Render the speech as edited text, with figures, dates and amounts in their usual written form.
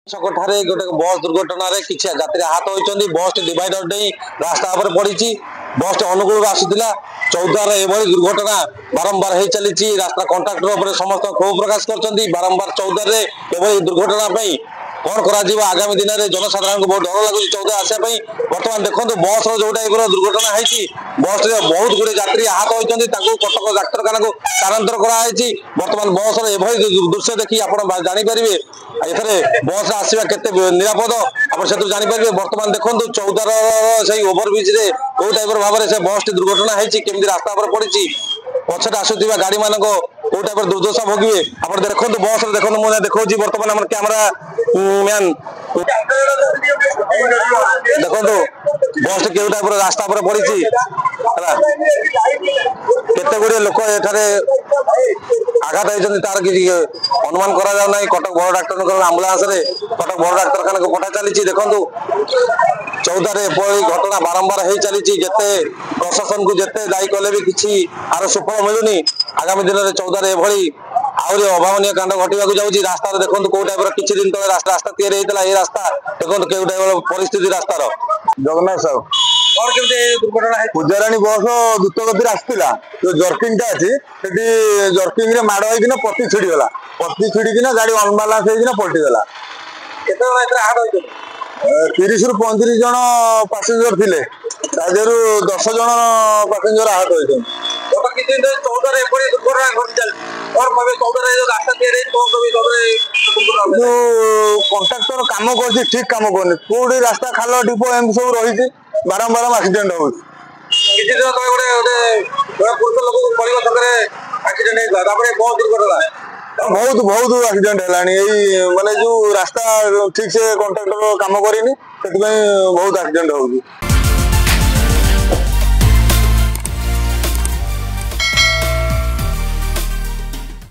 छकठारे गोटे बस दुर्घटना किसी यात्री आहत होती बस डिवाइडर नहीं रास्ता पर पड़ी बस अनुकूल आसूला चौदार एभली दुर्घटना बारंबार हो चली रास्ता कंट्राक्टर समस्त क्षोभ प्रकाश कर बारंबार चौदार एभली दुर्घटना कौन करा आगामी दिन में जनसाधारण को बहुत डर लगुच चौदह आसापी बर्तमान देखो बस जो टाइप दुर्घटना होती बस बहुत गुड़े यात्री आहत होती कटक डाक्तखाना को स्थानांतर कराई बर्तमान बस एभली दृश्य देखी आप जानीपारे बस आसवा के निरापद आप जानीपारे बर्तमान देखो चौदार से ओभरब्रिज कौ टाइप भाव से बस टी दुर्घटना होती रास्ता पर पड़ी पछे आसुवा गाड़ी मान कौ टाइप दुर्दशा भोगे आप देखो बस देखो मुझे देखा बर्तमान आम कैमेरा मैन देखो बस क्यों टाइप रास्ता पर पड़ी केते गुड़े लोक एठारे आघात होती तार किसी अनुमान करा कटक बड़ डाक्तर आम्बुलांस कटक बड़ डाक्तखाना को पठा चली देखो चौदार एभली घटना बारंबार हो चली जिते प्रशासन को जिते दायी कले भी किसी आर सुफल मिलूनी आगामी दिन में चौदार एभली आहरी अभावन कांड घटवाक जाऊँगी रास्ता देखो कौ टाइप किसी दिन तक रास्ता तैयारी ये रास्ता देखो क्यों टाइप परिस्थिति रास्तार जगन्नाथ साहू पूजाराणी बस द्रुत गति आसला जो जर्किंग टा अच्छी जर्किंग रे माड़ होना पति छिड़गला पति छिड़किना गाड़ी अनबालांस होना पलटिगला 30 रु 35 जन पासेंजर थे तादेहु 10 जन पासेंजर आहत होती कंट्राक्टर काम कर ठीक काम करनी कौटी रास्ता खाल डिपो एम सब रही बारंबार एक्सीडेंट हो बहुत बहुत एक्सीडेंट है माने जो रास्ता ठीक से कंट्राक्टर काम करनी बहुत एक्सीडेंट होगी।